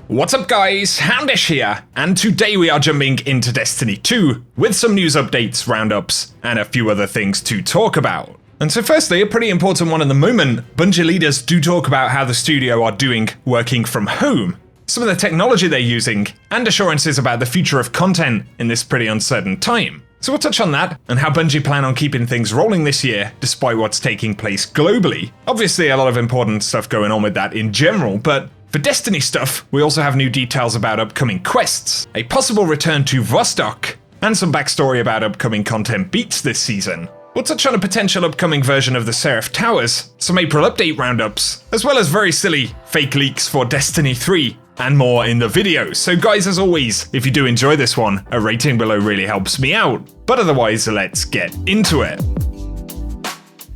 What's up guys, Houndish here, and today we are jumping into Destiny 2 with some news updates, roundups, and a few other things to talk about. And so firstly, a pretty important one at the moment, Bungie leaders do talk about how the studio are doing working from home, some of the technology they're using, and assurances about the future of content in this pretty uncertain time. So we'll touch on that, and how Bungie plan on keeping things rolling this year, despite what's taking place globally. Obviously a lot of important stuff going on with that in general, but for Destiny stuff, we also have new details about upcoming quests, a possible return to Vostok, and some backstory about upcoming content beats this season. We'll touch on a potential upcoming version of the Seraph Towers, some April update roundups, as well as very silly fake leaks for Destiny 3, and more in the video. So guys, as always, if you do enjoy this one, a rating below really helps me out. But otherwise, let's get into it.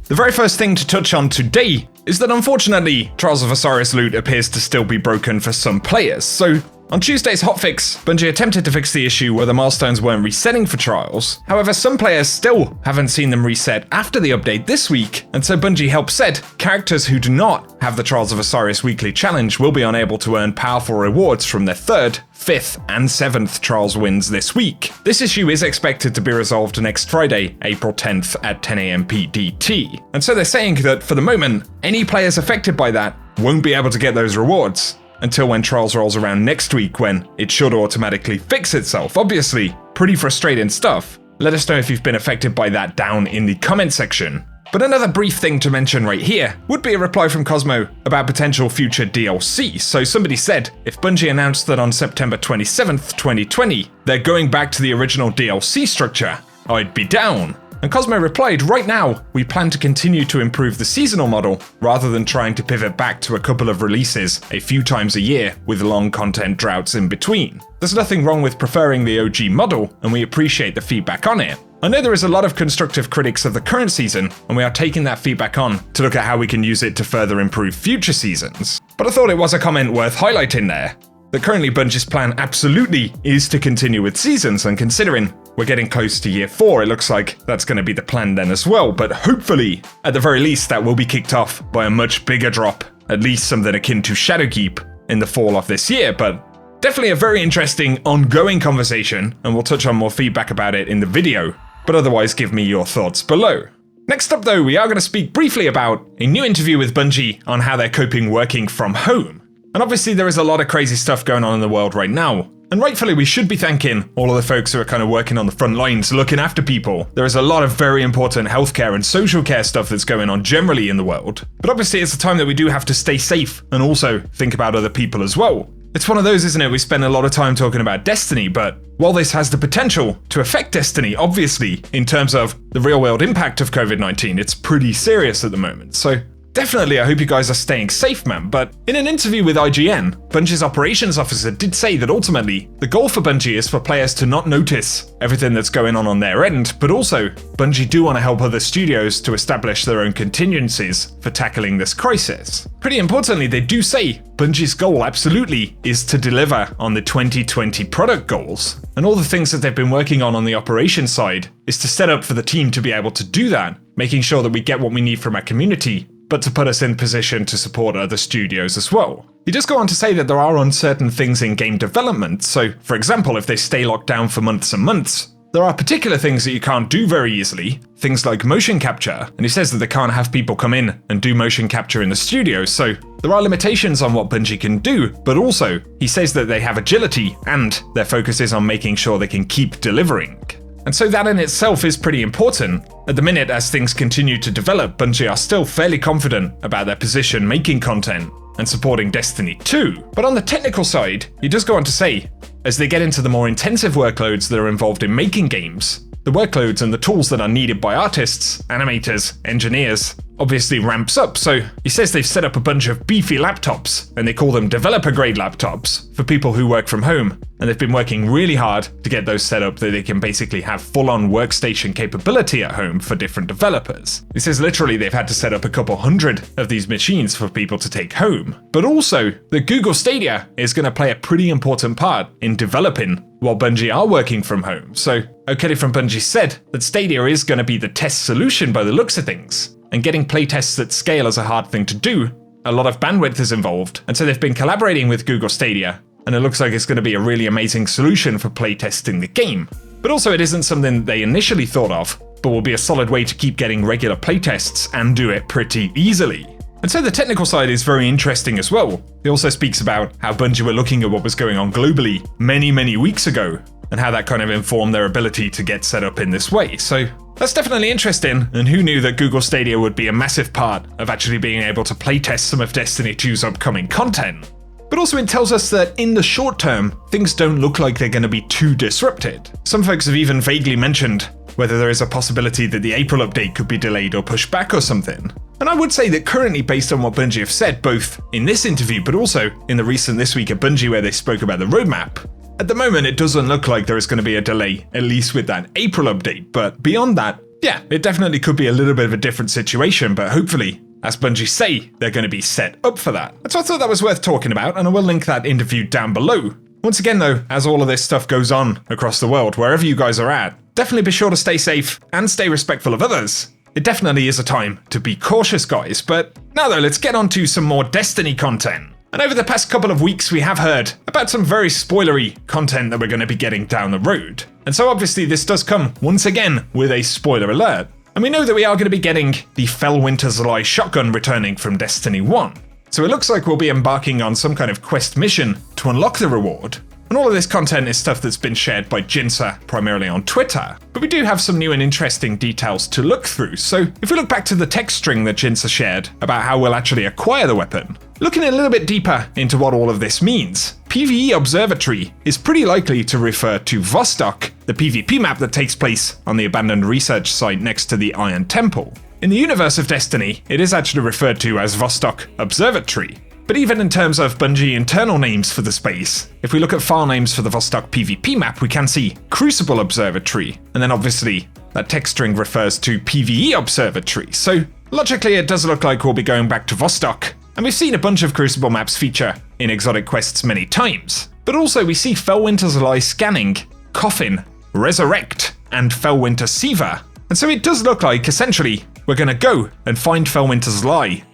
The very first thing to touch on today is that unfortunately, Trials of Osiris loot appears to still be broken for some players. So on Tuesday's hotfix, Bungie attempted to fix the issue where the milestones weren't resetting for Trials. However, some players still haven't seen them reset after the update this week, and so Bungie help said characters who do not have the Trials of Osiris weekly challenge will be unable to earn powerful rewards from their 3rd, 5th, and 7th Trials wins this week. This issue is expected to be resolved next Friday, April 10th at 10 AM PDT. And so they're saying that for the moment, any players affected by that won't be able to get those rewards until when Trials rolls around next week, when it should automatically fix itself. Obviously, pretty frustrating stuff. Let us know if you've been affected by that down in the comment section. But another brief thing to mention right here would be a reply from Cosmo about potential future DLC. So somebody said, if Bungie announced that on September 27th, 2020, they're going back to the original DLC structure, I'd be down. And Cosmo replied, right now, we plan to continue to improve the seasonal model, rather than trying to pivot back to a couple of releases a few times a year with long content droughts in between. There's nothing wrong with preferring the OG model, and we appreciate the feedback on it. I know there is a lot of constructive critics of the current season, and we are taking that feedback on to look at how we can use it to further improve future seasons. But I thought it was a comment worth highlighting there, that currently Bungie's plan absolutely is to continue with seasons, and considering we're getting close to year 4, it looks like that's going to be the plan then as well, but hopefully, at the very least, that will be kicked off by a much bigger drop, at least something akin to Shadowkeep in the fall of this year, but definitely a very interesting ongoing conversation, and we'll touch on more feedback about it in the video, but otherwise give me your thoughts below. Next up though, we are going to speak briefly about a new interview with Bungie on how they're coping working from home. And obviously there is a lot of crazy stuff going on in the world right now. And rightfully we should be thanking all of the folks who are kind of working on the front lines, looking after people. There is a lot of very important healthcare and social care stuff that's going on generally in the world. But obviously it's a time that we do have to stay safe and also think about other people as well. It's one of those, isn't it? We spend a lot of time talking about Destiny, but while this has the potential to affect Destiny, obviously, in terms of the real world impact of COVID-19, it's pretty serious at the moment. So definitely, I hope you guys are staying safe, man. But in an interview with IGN, Bungie's operations officer did say that ultimately, the goal for Bungie is for players to not notice everything that's going on their end, but also, Bungie do want to help other studios to establish their own contingencies for tackling this crisis. Pretty importantly, they do say Bungie's goal absolutely is to deliver on the 2020 product goals. And all the things that they've been working on the operations side is to set up for the team to be able to do that, making sure that we get what we need from our community, but to put us in position to support other studios as well. He does go on to say that there are uncertain things in game development, so for example, if they stay locked down for months and months, there are particular things that you can't do very easily, things like motion capture, and he says that they can't have people come in and do motion capture in the studio, so there are limitations on what Bungie can do, but also, he says that they have agility, and their focus is on making sure they can keep delivering. And so that in itself is pretty important. At the minute, as things continue to develop, Bungie are still fairly confident about their position making content and supporting Destiny 2. But on the technical side, he does go on to say, as they get into the more intensive workloads that are involved in making games, the workloads and the tools that are needed by artists, animators, engineers, obviously ramps up. So he says they've set up a bunch of beefy laptops, and they call them developer grade laptops, for people who work from home. And they've been working really hard to get those set up that they can basically have full-on workstation capability at home for different developers. He says literally they've had to set up a couple hundred of these machines for people to take home. But also, the Google Stadia is going to play a pretty important part in developing while Bungie are working from home. So O'Kelly from Bungie said that Stadia is going to be the test solution by the looks of things. And getting playtests at scale is a hard thing to do. A lot of bandwidth is involved, and so they've been collaborating with Google Stadia and it looks like it's going to be a really amazing solution for playtesting the game. But also it isn't something they initially thought of, but will be a solid way to keep getting regular playtests and do it pretty easily. And so the technical side is very interesting as well. It also speaks about how Bungie were looking at what was going on globally many weeks ago, and how that kind of informed their ability to get set up in this way. So that's definitely interesting, and who knew that Google Stadia would be a massive part of actually being able to playtest some of Destiny 2's upcoming content. But also it tells us that in the short term, things don't look like they're going to be too disrupted. Some folks have even vaguely mentioned whether there is a possibility that the April update could be delayed or pushed back or something. And I would say that currently, based on what Bungie have said, both in this interview but also in the recent This Week at Bungie where they spoke about the roadmap, at the moment it doesn't look like there is going to be a delay, at least with that April update. But beyond that, yeah, it definitely could be a little bit of a different situation, but hopefully, as Bungie say, they're going to be set up for that. So I thought that was worth talking about, and I will link that interview down below. Once again though, as all of this stuff goes on across the world, wherever you guys are at, definitely be sure to stay safe and stay respectful of others. It definitely is a time to be cautious, guys. But now though, let's get on to some more Destiny content. And over the past couple of weeks, we have heard about some very spoilery content that we're going to be getting down the road. And so obviously this does come once again with a spoiler alert. And we know that we are going to be getting the Felwinter's Lie shotgun returning from Destiny 1. So it looks like we'll be embarking on some kind of quest mission to unlock the reward. And all of this content is stuff that's been shared by Jinsa, primarily on Twitter. But we do have some new and interesting details to look through. So if we look back to the text string that Jinsa shared about how we'll actually acquire the weapon, looking a little bit deeper into what all of this means, PvE Observatory is pretty likely to refer to Vostok, the PvP map that takes place on the abandoned research site next to the Iron Temple. In the universe of Destiny, it is actually referred to as Vostok Observatory. But even in terms of Bungie internal names for the space, if we look at file names for the Vostok PvP map, we can see Crucible Observatory, and then obviously that text string refers to PvE Observatory. So logically it does look like we'll be going back to Vostok, and we've seen a bunch of Crucible maps feature in exotic quests many times. But also we see Felwinter's Lie scanning, Coffin, Resurrect, and Felwinter SIVA. And so it does look like, essentially, we're going to go and find Felwinter's Lie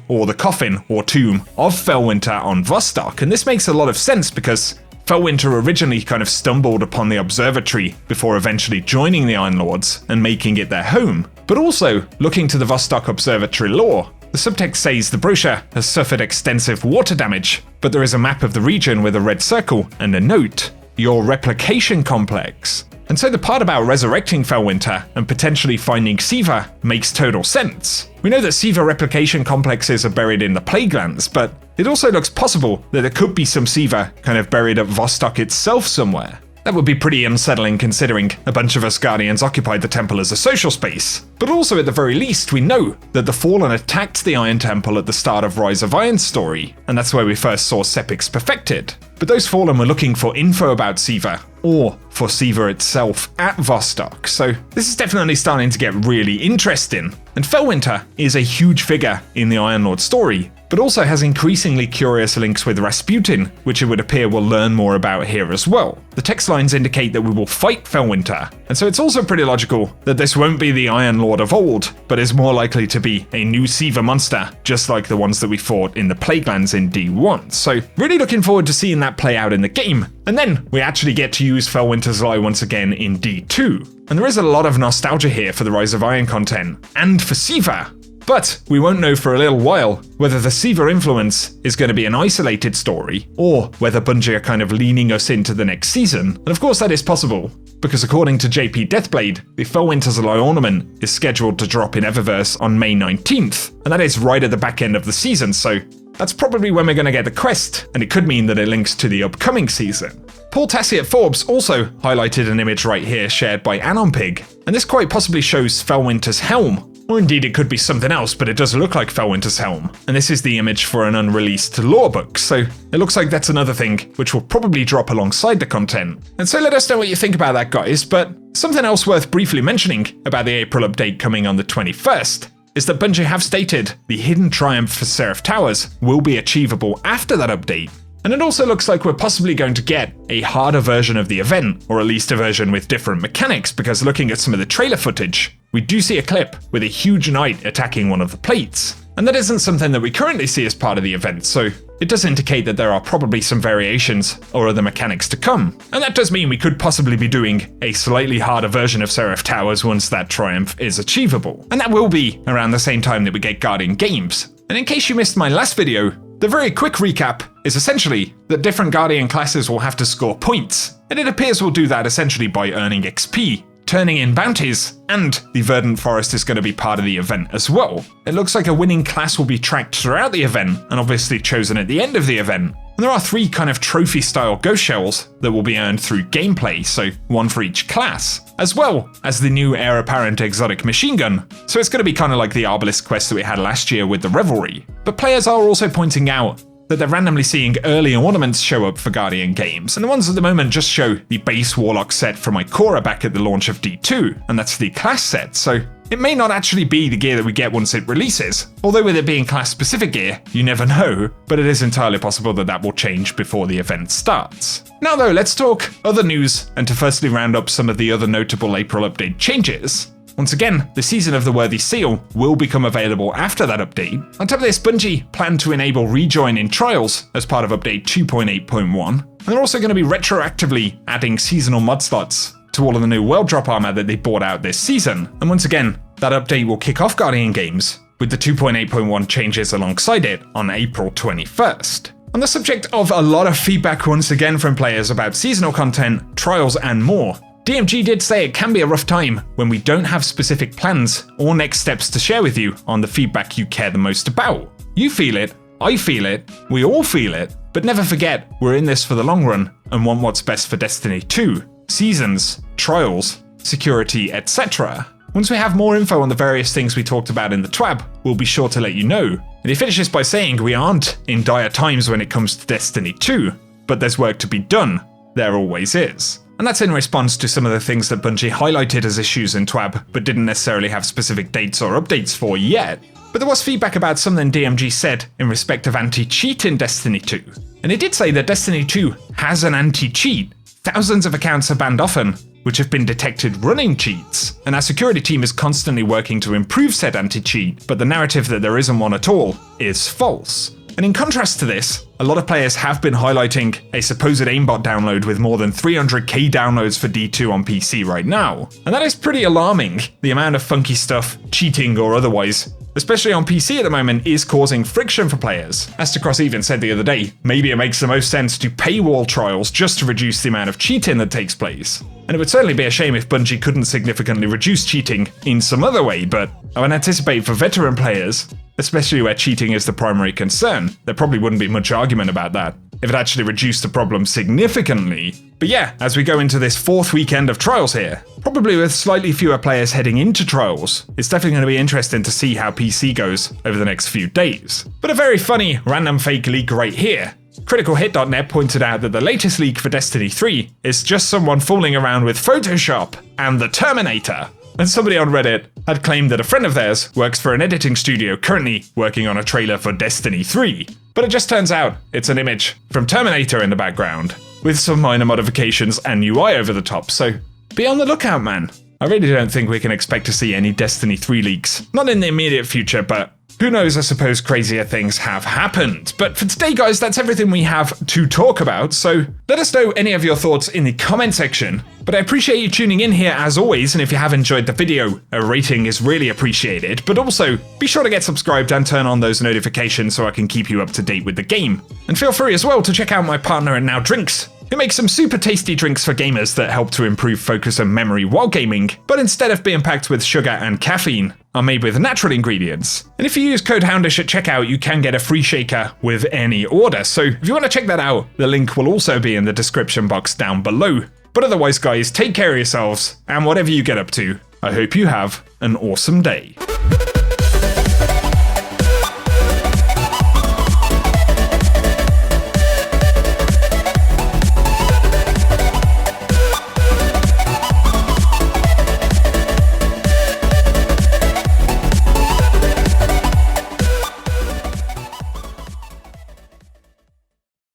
or the coffin or tomb of Felwinter on Vostok. And this makes a lot of sense because Felwinter originally kind of stumbled upon the observatory before eventually joining the Iron Lords and making it their home. But also, looking to the Vostok Observatory lore, the subtext says the brochure has suffered extensive water damage, but there is a map of the region with a red circle and a note, your replication complex. And so the part about resurrecting Felwinter and potentially finding SIVA makes total sense. We know that SIVA replication complexes are buried in the Plaguelands, but it also looks possible that there could be some SIVA kind of buried at Vostok itself somewhere. That would be pretty unsettling considering a bunch of us Guardians occupied the temple as a social space. But also at the very least, we know that the Fallen attacked the Iron Temple at the start of Rise of Iron's story, and that's where we first saw Sepix perfected. But those Fallen were looking for info about SIVA, or for SIVA itself at Vostok, so this is definitely starting to get really interesting. And Felwinter is a huge figure in the Iron Lord story, but also has increasingly curious links with Rasputin, which it would appear we'll learn more about here as well. The text lines indicate that we will fight Felwinter, and so it's also pretty logical that this won't be the Iron Lord of old, but is more likely to be a new SIVA monster, just like the ones that we fought in the Plaguelands in D1. So really looking forward to seeing that play out in the game, and then we actually get to use Felwinter's Lie once again in D2. And there is a lot of nostalgia here for the Rise of Iron content, and for SIVA. But we won't know for a little while whether the SIVA influence is going to be an isolated story, or whether Bungie are kind of leaning us into the next season. And of course that is possible, because according to JP Deathblade, the Felwinter's Lie ornament is scheduled to drop in Eververse on May 19th, and that is right at the back end of the season, so that's probably when we're going to get the quest, and it could mean that it links to the upcoming season. Paul Tassi at Forbes also highlighted an image right here shared by AnonPig, and this quite possibly shows Felwinter's helm. Or indeed it could be something else, but it does look like Felwinter's helm. And this is the image for an unreleased lore book, so it looks like that's another thing which will probably drop alongside the content. And so let us know what you think about that, guys, but something else worth briefly mentioning about the April update coming on the 21st is that Bungie have stated the hidden triumph for Seraph Towers will be achievable after that update. And it also looks like we're possibly going to get a harder version of the event, or at least a version with different mechanics, because looking at some of the trailer footage, we do see a clip with a huge knight attacking one of the plates. And that isn't something that we currently see as part of the event, so it does indicate that there are probably some variations or other mechanics to come. And that does mean we could possibly be doing a slightly harder version of Seraph Towers once that triumph is achievable. And that will be around the same time that we get Guardian Games. And in case you missed my last video, the very quick recap is essentially that different Guardian classes will have to score points, and it appears we'll do that essentially by earning XP, turning in bounties, and the Verdant Forest is going to be part of the event as well. It looks like a winning class will be tracked throughout the event, and obviously chosen at the end of the event. And there are 3 kind of trophy-style ghost shells that will be earned through gameplay, so 1 for each class, as well as the new heir apparent exotic machine gun. So it's going to be kind of like the Arbalisk quest that we had last year with the Revelry. But players are also pointing out that they're randomly seeing early ornaments show up for Guardian Games, and the ones at the moment just show the base Warlock set from Ikora back at the launch of D2, and that's the class set, so it may not actually be the gear that we get once it releases. Although with it being class-specific gear, you never know, but it is entirely possible that that will change before the event starts. Now though, let's talk other news, and to firstly round up some of the other notable April update changes. Once again, the Season of the Worthy Seal will become available after that update. On top of this, Bungie plan to enable rejoin in Trials as part of update 2.8.1, and they're also going to be retroactively adding seasonal mod slots to all of the new world drop armor that they bought out this season. And once again, that update will kick off Guardian Games with the 2.8.1 changes alongside it on April 21st. On the subject of a lot of feedback once again from players about seasonal content, trials and more, DMG did say it can be a rough time when we don't have specific plans or next steps to share with you on the feedback you care the most about. You feel it, I feel it, we all feel it, but never forget we're in this for the long run and want what's best for Destiny 2, seasons, trials, security, etc. Once we have more info on the various things we talked about in the TWAB, we'll be sure to let you know. And he finishes by saying we aren't in dire times when it comes to Destiny 2, but there's work to be done. There always is. And that's in response to some of the things that Bungie highlighted as issues in TWAB, but didn't necessarily have specific dates or updates for yet. But there was feedback about something DMG said in respect of anti-cheat in Destiny 2. And it did say that Destiny 2 has an anti-cheat. Thousands of accounts are banned often, which have been detected running cheats. And our security team is constantly working to improve said anti-cheat, but the narrative that there isn't one at all is false. And in contrast to this, a lot of players have been highlighting a supposed aimbot download with more than 300k downloads for D2 on PC right now. And that is pretty alarming. The amount of funky stuff, cheating or otherwise, especially on PC at the moment, is causing friction for players. Astacross even said the other day, maybe it makes the most sense to paywall trials just to reduce the amount of cheating that takes place. And it would certainly be a shame if Bungie couldn't significantly reduce cheating in some other way, but I would anticipate for veteran players, especially where cheating is the primary concern, there probably wouldn't be much argument about that if it actually reduced the problem significantly. But yeah, as we go into this 4th weekend of Trials here, probably with slightly fewer players heading into Trials, it's definitely going to be interesting to see how PC goes over the next few days. But a very funny random fake leak right here. CriticalHit.net pointed out that the latest leak for Destiny 3 is just someone fooling around with Photoshop and the Terminator. And somebody on Reddit had claimed that a friend of theirs works for an editing studio currently working on a trailer for Destiny 3. But it just turns out it's an image from Terminator in the background, with some minor modifications and UI over the top, so be on the lookout, man. I really don't think we can expect to see any Destiny 3 leaks. Not in the immediate future, but who knows, I suppose crazier things have happened. But for today, guys, that's everything we have to talk about, so let us know any of your thoughts in the comment section. But I appreciate you tuning in here as always, and if you have enjoyed the video, a rating is really appreciated. But also, be sure to get subscribed and turn on those notifications so I can keep you up to date with the game. And feel free as well to check out my partner at Now Drinks, who makes some super tasty drinks for gamers that help to improve focus and memory while gaming, but instead of being packed with sugar and caffeine, are made with natural ingredients. And if you use code Houndish at checkout, you can get a free shaker with any order. So if you want to check that out, the link will also be in the description box down below. But otherwise, guys, take care of yourselves, and whatever you get up to, I hope you have an awesome day.